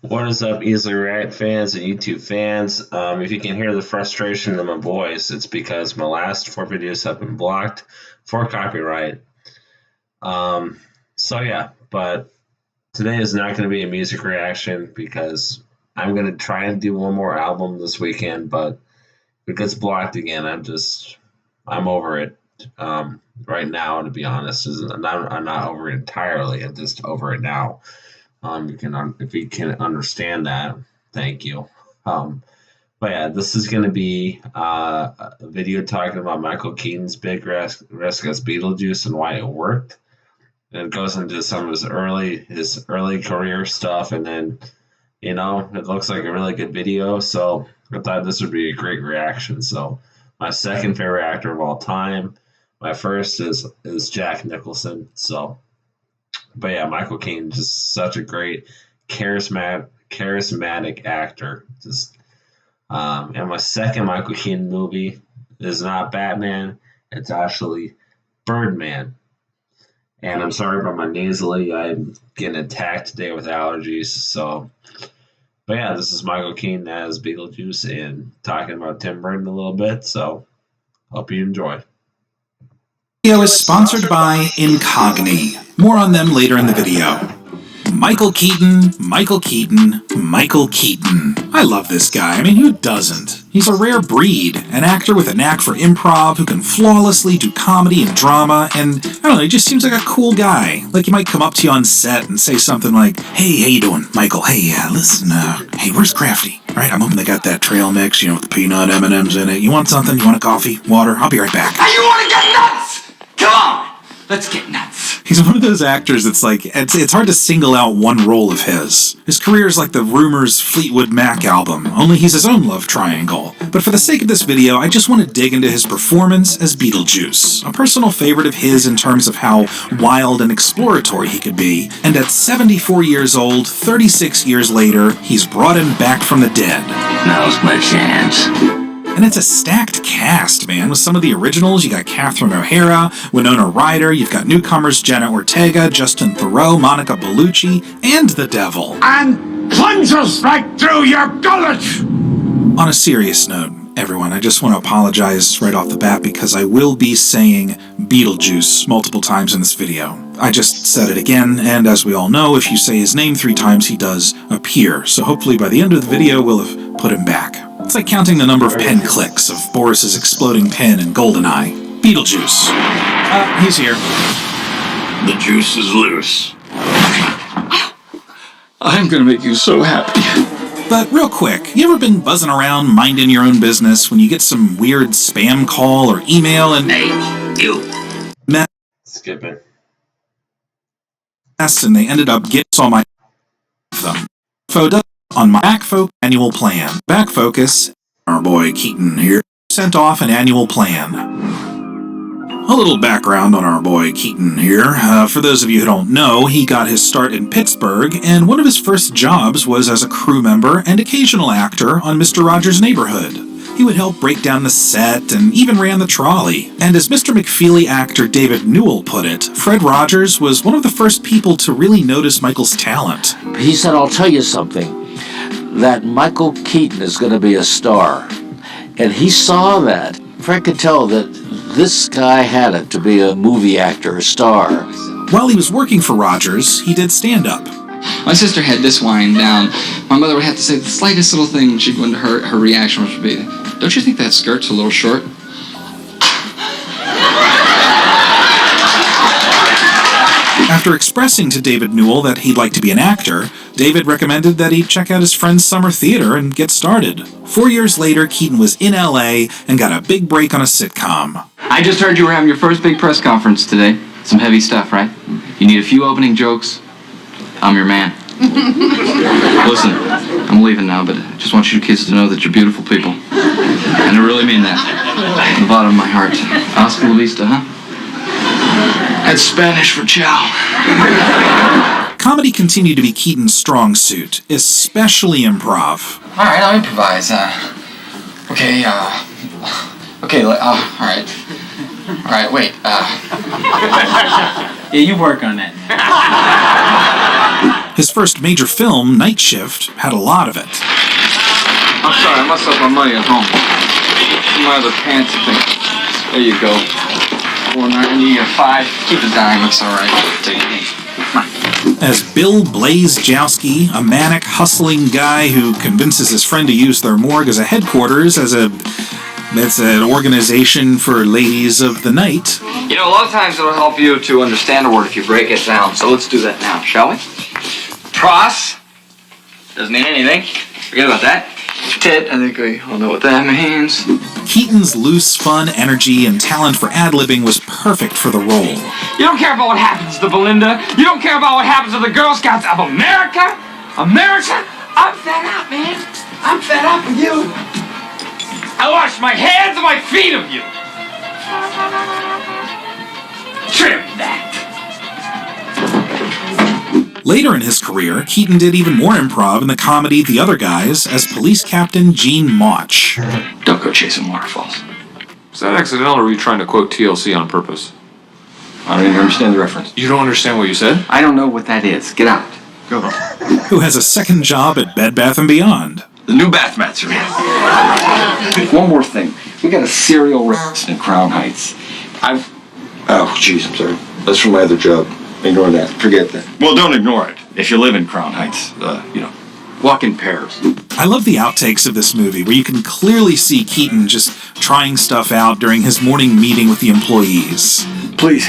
What is up, Easily React fans and YouTube fans? If you can hear the frustration in my voice, it's because my last four videos have been blocked for copyright. But today is not going to be a music reaction because I'm going to try and do one more album this weekend, but if it gets blocked again, I'm over it right now, to be honest. I'm not over it entirely, I'm just over it now. If you can understand that, thank you. Um, but yeah, this is going to be a video talking about Michael Keaton's big risk as Beetlejuice and why it worked. And it goes into some of his early career stuff, and then it looks like a really good video. So I thought this would be a great reaction. So my second favorite actor of all time. My first is Jack Nicholson. But yeah, Michael Keaton just such a great, charismatic actor. And my second Michael Keaton movie is not Batman; it's actually Birdman. And I'm sorry about my nasally. I'm getting attacked today with allergies. But yeah, this is Michael Keaton as Beetlejuice and talking about Tim Burton a little bit. So hope you enjoy. Video is sponsored by Incogni. More on them later in the video. Michael Keaton, Michael Keaton, Michael Keaton. I love this guy. I mean, who doesn't? He's a rare breed, an actor with a knack for improv who can flawlessly do comedy and drama, and I don't know, he just seems like a cool guy. Like he might come up to you on set and say something like, "Hey, how you doing, Michael? Hey, listen, hey, where's Crafty? All right, I'm hoping they got that trail mix, with the peanut M&Ms in it. You want something? You want a coffee? Water? I'll be right back." Hey, you want to get nuts? Come on, let's get nuts. He's one of those actors that's like, it's hard to single out one role of his. His career is like the Rumours Fleetwood Mac album, only he's his own love triangle. But for the sake of this video, I just want to dig into his performance as Beetlejuice, a personal favorite of his in terms of how wild and exploratory he could be, and at 74 years old, 36 years later, he's brought him back from the dead. Now's my chance. And it's a stacked cast, man. With some of the originals, you got Catherine O'Hara, Winona Ryder, you've got newcomers Jenna Ortega, Justin Theroux, Monica Bellucci, and the Devil. And plunges right through your gullet! On a serious note, everyone, I just want to apologize right off the bat because I will be saying Beetlejuice multiple times in this video. I just said it again, and as we all know, if you say his name 3 times, he does appear. So hopefully by the end of the video, we'll have put him back. It's like counting the number of pen clicks of Boris's exploding pen in GoldenEye. Beetlejuice. He's here. The juice is loose. I'm gonna make you so happy. But real quick, you ever been buzzing around minding your own business when you get some weird spam call or email and Hey, you. Skip it. and they ended up getting all my them. Photo on my Backfocus annual plan. Backfocus, our boy Keaton here, sent off an annual plan. A little background on our boy Keaton here. For those of you who don't know, he got his start in Pittsburgh, and one of his first jobs was as a crew member and occasional actor on Mr. Rogers' Neighborhood. He would help break down the set and even ran the trolley. And as Mr. McFeely actor David Newell put it, Fred Rogers was one of the first people to really notice Michael's talent. He said, "I'll tell you something, that Michael Keaton is going to be a star." And he saw that. Fred could tell that this guy had it to be a movie actor, a star. While he was working for Rogers, he did stand-up. My sister had this wind down. My mother would have to say the slightest little thing, she'd go into her reaction, which would be, "Don't you think that skirt's a little short?" After expressing to David Newell that he'd like to be an actor, David recommended that he check out his friend's summer theater and get started. 4 years later, Keaton was in LA and got a big break on a sitcom. I just heard you were having your first big press conference today. Some heavy stuff, right? You need a few opening jokes. I'm your man. Listen, I'm leaving now, but I just want you kids to know that you're beautiful people. And I really mean that. From the bottom of my heart. Hasta la vista, huh? That's Spanish for ciao. Comedy continued to be Keaton's strong suit, especially improv. All right, I'll improvise. Okay, all right. All right, wait, Yeah, you work on that. His first major film, Night Shift, had a lot of it. I'm sorry, I must have left my money at home. In my other pants, I think. There you go. 4.90 or 5. Keep a dime, it's all right. Take it easy. As Bill Blaze Jowski, a manic, hustling guy who convinces his friend to use their morgue as a headquarters, it's an organization for ladies of the night. You know, a lot of times it'll help you to understand a word if you break it down. So let's do that now, shall we? Pros doesn't mean anything. Forget about that. Tit, I think we all know what that means. Keaton's loose, fun energy and talent for ad-libbing was perfect for the role. You don't care about what happens to Belinda. You don't care about what happens to the Girl Scouts of America. America, I'm fed up, man. I'm fed up with you. I wash my hands and my feet of you. Trim that. Later in his career, Keaton did even more improv in the comedy The Other Guys as police captain Gene Mauch. Don't go chasing waterfalls. Is that accidental, or were you trying to quote TLC on purpose? I don't even understand the reference. You don't understand what you said? I don't know what that is. Get out. Go. Who has a second job at Bed Bath & Beyond. The new bath mats are in. One more thing. We got a serial rapist in Crown Heights. Oh, jeez, I'm sorry. That's from my other job. Ignore that. Forget that. Well, don't ignore it. If you live in Crown Heights, walk in pairs. I love the outtakes of this movie, where you can clearly see Keaton just trying stuff out during his morning meeting with the employees. Please,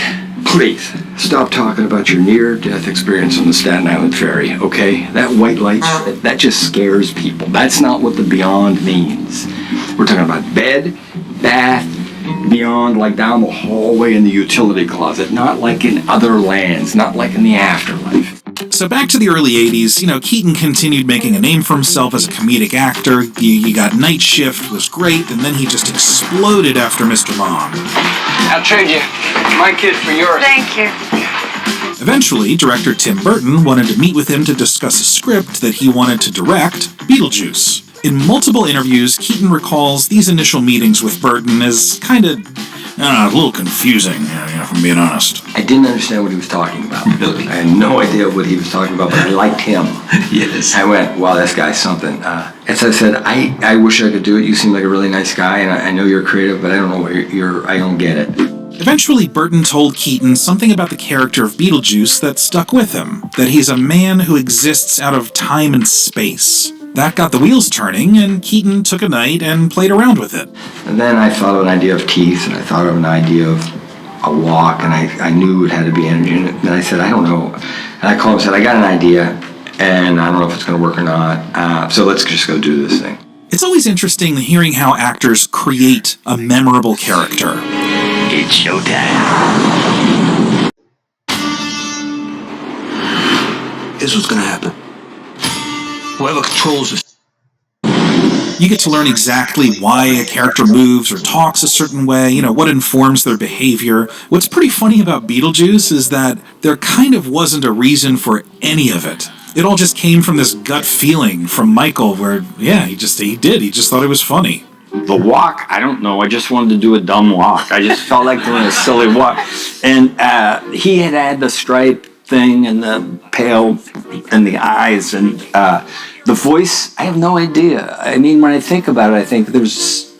stop talking about your near-death experience on the Staten Island ferry, okay? That white light, that just scares people. That's not what the beyond means. We're talking about bed, bath, beyond, like down the hallway in the utility closet, not like in other lands, not like in the afterlife. So back to the early 80s, Keaton continued making a name for himself as a comedic actor. You got Night Shift, was great, and then he just exploded after Mr. Mom. I'll trade you my kid for yours. Thank you. Eventually, director Tim Burton wanted to meet with him to discuss a script that he wanted to direct, Beetlejuice. In multiple interviews, Keaton recalls these initial meetings with Burton as kind of, a little confusing, if I'm being honest. I didn't understand what he was talking about. Really? I had no idea what he was talking about, but I liked him. Yes. I went, wow, this guy's something. As I said, I wish I could do it. You seem like a really nice guy, and I know you're creative, but I don't know what I don't get it. Eventually, Burton told Keaton something about the character of Beetlejuice that stuck with him, that he's a man who exists out of time and space. That got the wheels turning, and Keaton took a night and played around with it. And then I thought of an idea of teeth, and I thought of an idea of a walk, and I knew it had to be energy in it. And I said, I don't know. And I called him and said, I got an idea, and I don't know if it's going to work or not. So let's just go do this thing. It's always interesting hearing how actors create a memorable character. It's showtime. Here's what's gonna happen. Whoever controls this. You get to learn exactly why a character moves or talks a certain way, what informs their behavior. What's pretty funny about Beetlejuice is that there kind of wasn't a reason for any of it. It all just came from this gut feeling from Michael where, he just thought it was funny. The walk, I don't know. I just wanted to do a dumb walk. I just felt like doing a silly walk. And he had the stripe thing and the pale in the eyes and the voice. I have no idea. I mean, when I think about it, I think there's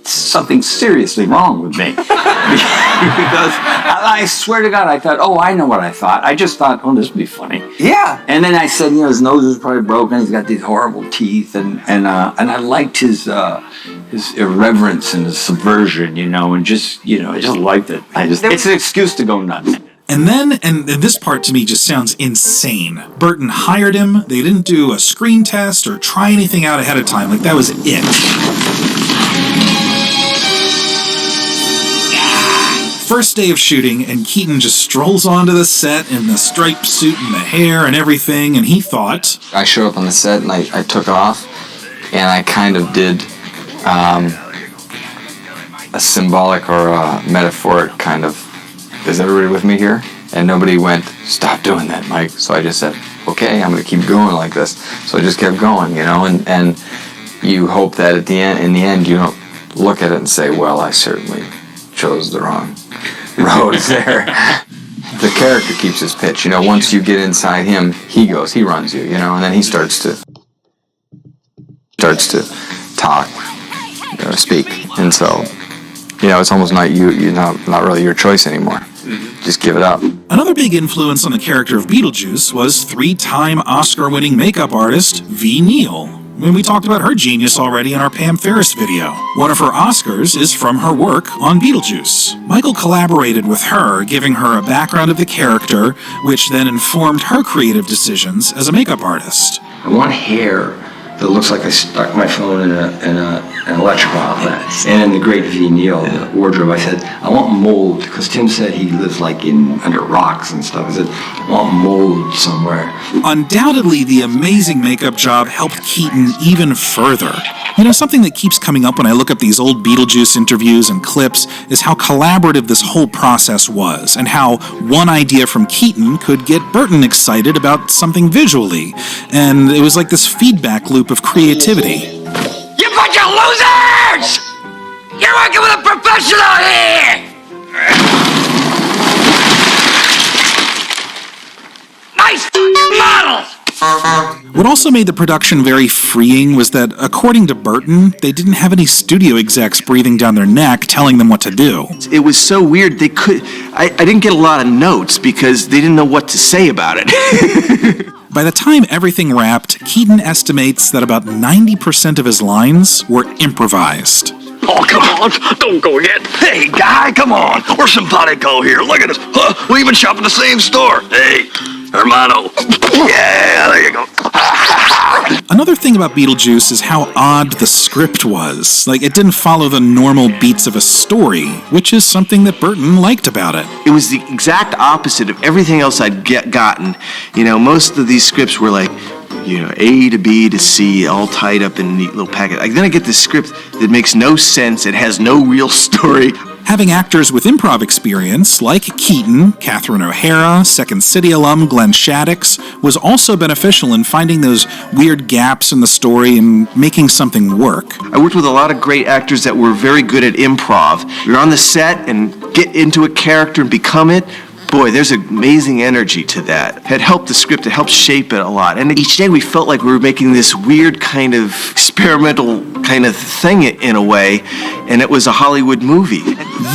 something seriously wrong with me. Because I swear to God, I thought, I know what I thought. I just thought, this would be funny. Yeah. And then I said, his nose is probably broken. He's got these horrible teeth, and I liked his irreverence and his subversion, and just, I just liked it. It's an excuse to go nuts. And then, and this part to me just sounds insane, Burton hired him. They didn't do a screen test or try anything out ahead of time. Like, that was it. First day of shooting, and Keaton just strolls onto the set in the striped suit and the hair and everything, and he thought... I showed up on the set and I took off, and I kind of did a symbolic or a metaphoric kind of, is everybody with me here? And nobody went, stop doing that, Mike. So I just said, okay, I'm going to keep going like this. So I just kept going, and you hope that in the end, you don't look at it and say, well, I certainly chose the wrong road there. The character keeps his pitch. You know, once you get inside him, he runs you, you know, and then he starts to talk, speak. And so, you know, it's almost not not really your choice anymore. Just give it up. Another big influence on the character of Beetlejuice was 3-time Oscar-winning makeup artist V. Neal. And we talked about her genius already in our Pam Ferris video. One of her Oscars is from her work on Beetlejuice. Michael collaborated with her, giving her a background of the character, which then informed her creative decisions as a makeup artist. I want hair that looks like I stuck my phone in an electrical outlet. And in the great V. Neal wardrobe, I said, I want mold, because Tim said he lives like under rocks and stuff. I said, I want mold somewhere. Undoubtedly, the amazing makeup job helped Keaton even further. You know, something that keeps coming up when I look up these old Beetlejuice interviews and clips is how collaborative this whole process was, and how one idea from Keaton could get Burton excited about something visually. And it was like this feedback loop of creativity. You bunch of losers! You're working with a professional here! Nice model! What also made the production very freeing was that, according to Burton, they didn't have any studio execs breathing down their neck telling them what to do. It was so weird, I didn't get a lot of notes because they didn't know what to say about it. By the time everything wrapped, Keaton estimates that about 90% of his lines were improvised. Oh, come on, don't go yet. Hey, guy, come on. We're simpatico here. Look at us. Huh? We even shop in the same store. Hey, hermano. Yeah, there you go. Another thing about Beetlejuice is how odd the script was. Like, it didn't follow the normal beats of a story, which is something that Burton liked about it. It was the exact opposite of everything else I'd gotten. You know, most of these scripts were like, you know, A to B to C, all tied up in a neat little packet. Like, then I get this script that makes no sense, it has no real story. Having actors with improv experience, like Keaton, Catherine O'Hara, Second City alum Glenn Shaddix, was also beneficial in finding those weird gaps in the story and making something work. I worked with a lot of great actors that were very good at improv. You're on the set and get into a character and become it. Boy, there's amazing energy to that. It helped the script, it helped shape it a lot. And each day we felt like we were making this weird kind of experimental kind of thing in a way, and it was a Hollywood movie.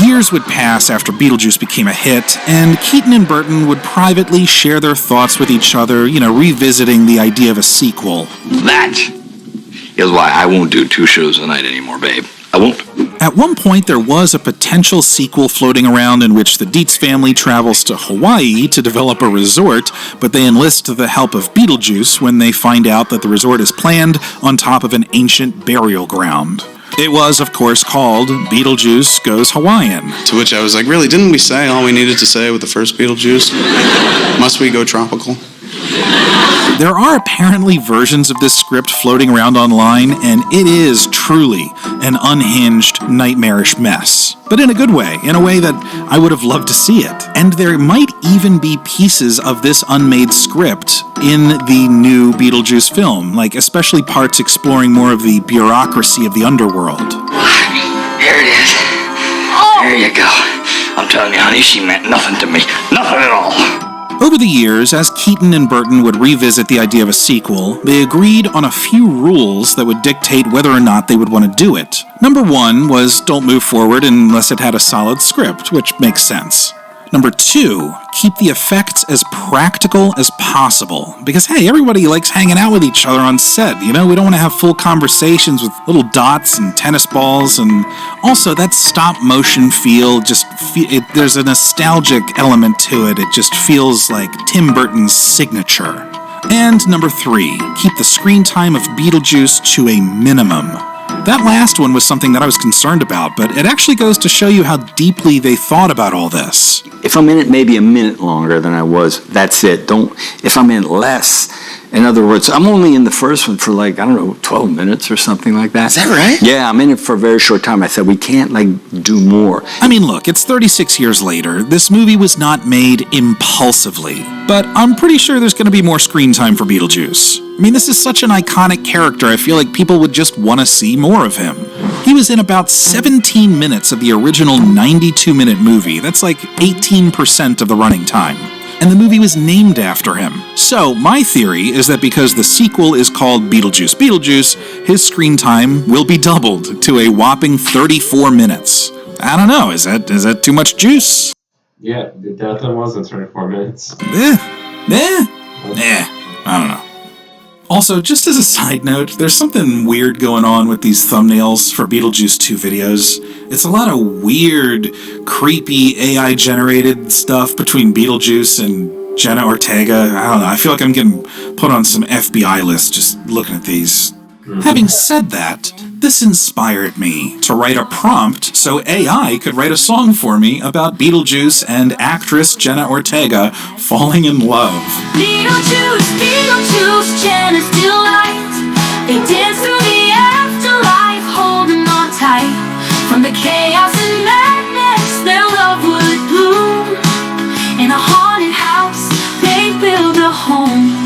Years would pass after Beetlejuice became a hit, and Keaton and Burton would privately share their thoughts with each other, you know, revisiting the idea of a sequel. That is why I won't do 2 shows a night anymore, babe. I won't. At one point, there was a potential sequel floating around in which the Dietz family travels to Hawaii to develop a resort, but they enlist the help of Beetlejuice when they find out that the resort is planned on top of an ancient burial ground. It was, of course, called Beetlejuice Goes Hawaiian. To which I was like, really, didn't we say all we needed to say with the first Beetlejuice? Must we go tropical? There are apparently versions of this script floating around online, and it is truly an unhinged, nightmarish mess. But in a good way, in a way that I would have loved to see it. And there might even be pieces of this unmade script in the new Beetlejuice film, like especially parts exploring more of the bureaucracy of the underworld. Here it is. There you go. I'm telling you, honey, she meant nothing to me. Nothing at all. Over the years, as Keaton and Burton would revisit the idea of a sequel, they agreed on a few rules that would dictate whether or not they would want to do it. Number 1 was don't move forward unless it had a solid script, which makes sense. Number 2, keep the effects as practical as possible. Because, hey, everybody likes hanging out with each other on set, you know? We don't want to have full conversations with little dots and tennis balls. And also, that stop-motion feel, there's a nostalgic element to it. It just feels like Tim Burton's signature. And number 3, keep the screen time of Beetlejuice to a minimum. That last one was something that I was concerned about, but it actually goes to show you how deeply they thought about all this. If I'm in it maybe a minute longer than I was, that's it. If I'm in less, in other words, I'm only in the first one for 12 minutes or something like that. Is that right? Yeah, I'm in it for a very short time. I said, we can't, do more. I mean, look, it's 36 years later. This movie was not made impulsively, but I'm pretty sure there's going to be more screen time for Beetlejuice. I mean, this is such an iconic character, I feel like people would just want to see more of him. He was in about 17 minutes of the original 92-minute movie. That's like 18% of the running time. And the movie was named after him. So, my theory is that because the sequel is called Beetlejuice, his screen time will be doubled to a whopping 34 minutes. I don't know, is that too much juice? Yeah, it definitely wasn't 24 minutes. I don't know. Also, just as a side note, there's something weird going on with these thumbnails for Beetlejuice 2 videos. It's a lot of weird, creepy AI-generated stuff between Beetlejuice and Jenna Ortega. I don't know, I feel like I'm getting put on some FBI list just looking at these. Having said that, this inspired me to write a prompt so AI could write a song for me about Beetlejuice and actress Jenna Ortega falling in love. Beetlejuice, Beetlejuice, Jenna's delight. They dance through the afterlife, holding on tight. From the chaos and madness, their love would bloom. In a haunted house, they build a home.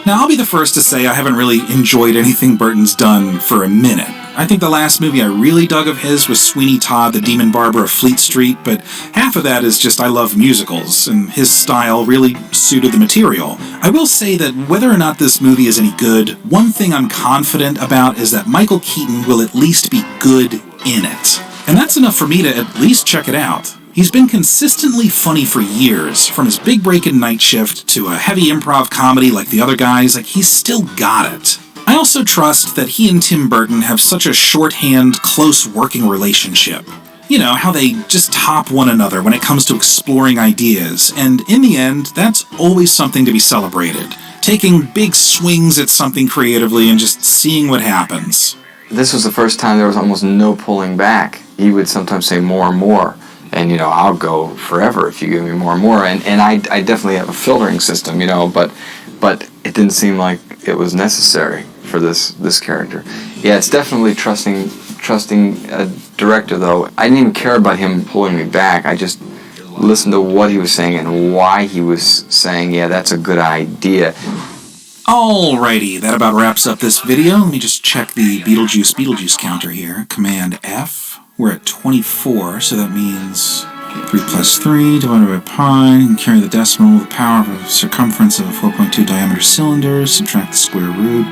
Now, I'll be the first to say I haven't really enjoyed anything Burton's done for a minute. I think the last movie I really dug of his was Sweeney Todd, the Demon Barber of Fleet Street, but half of that is just I love musicals, and his style really suited the material. I will say that whether or not this movie is any good, one thing I'm confident about is that Michael Keaton will at least be good in it. And that's enough for me to at least check it out. He's been consistently funny for years, from his big break in Night Shift to a heavy improv comedy like the other guys, like he's still got it. I also trust that he and Tim Burton have such a shorthand, close working relationship. You know, how they just top one another when it comes to exploring ideas, and in the end, that's always something to be celebrated. Taking big swings at something creatively and just seeing what happens. This was the first time there was almost no pulling back. He would sometimes say more and more. And, you know, I'll go forever if you give me more and more. And I definitely have a filtering system, you know, but it didn't seem like it was necessary for this character. Yeah, it's definitely trusting a director, though. I didn't even care about him pulling me back. I just listened to what he was saying and why he was saying, yeah, that's a good idea. Alrighty, that about wraps up this video. Let me just check the Beetlejuice counter here. Command F. We're at 24, so that means 3 plus 3 divided by pi, and carry the decimal with the power of a circumference of a 4.2 diameter cylinder, subtract the square root.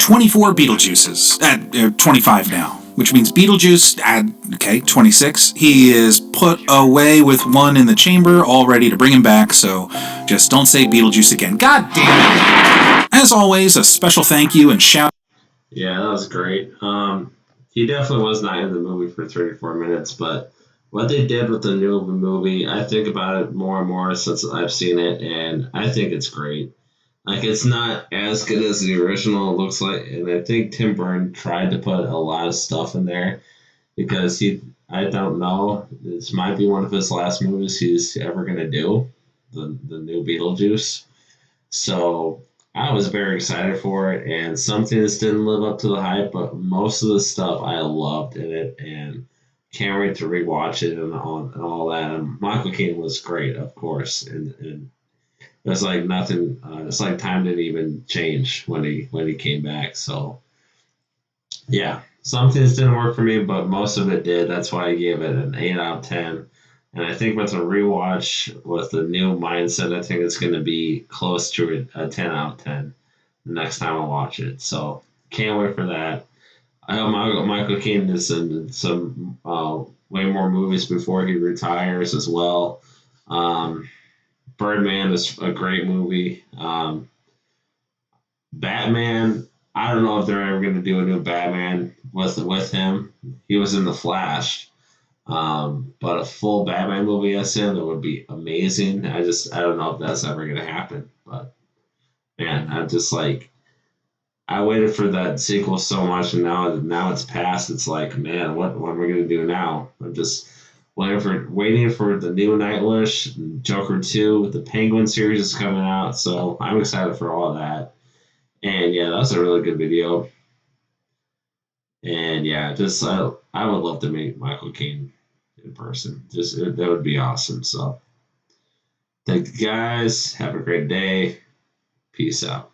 24 Beetlejuices. 25 now, which means Beetlejuice, 26. He is put away with one in the chamber, all ready to bring him back, so just don't say Beetlejuice again. God damn it! As always, a special thank you and shout. Yeah, that was great. He definitely was not in the movie for 34 minutes, but what they did with the new movie, I think about it more and more since I've seen it, and I think it's great. Like, it's not as good as the original, it looks like, and I think Tim Burton tried to put a lot of stuff in there because I don't know, this might be one of his last movies he's ever going to do, the new Beetlejuice. So I was very excited for it, and some things didn't live up to the hype, but most of the stuff I loved in it, and can't wait to rewatch it and all that. And Michael Keaton was great, of course, and it's like nothing. It's like time didn't even change when he came back. So yeah, some things didn't work for me, but most of it did. That's why I gave it an 8 out of 10. And I think with a rewatch with the new mindset, I think it's going to be close to a 10 out of 10 the next time I watch it. So can't wait for that. I hope Michael Keaton is in some way more movies before he retires as well. Birdman is a great movie. Batman, I don't know if they're ever going to do a new Batman with him. He was in The Flash. But a full Batman movie as him, that would be amazing. I don't know if that's ever gonna happen. But man, I'm just like, I waited for that sequel so much, and now it's past. It's like, man, what am I gonna do now? I'm just waiting for the new Nightwish, Joker 2, the Penguin series is coming out, so I'm excited for all that. And yeah, that's a really good video. And yeah, just I would love to meet Michael Keaton in person. That would be awesome. So thank you guys. Have a great day. Peace out.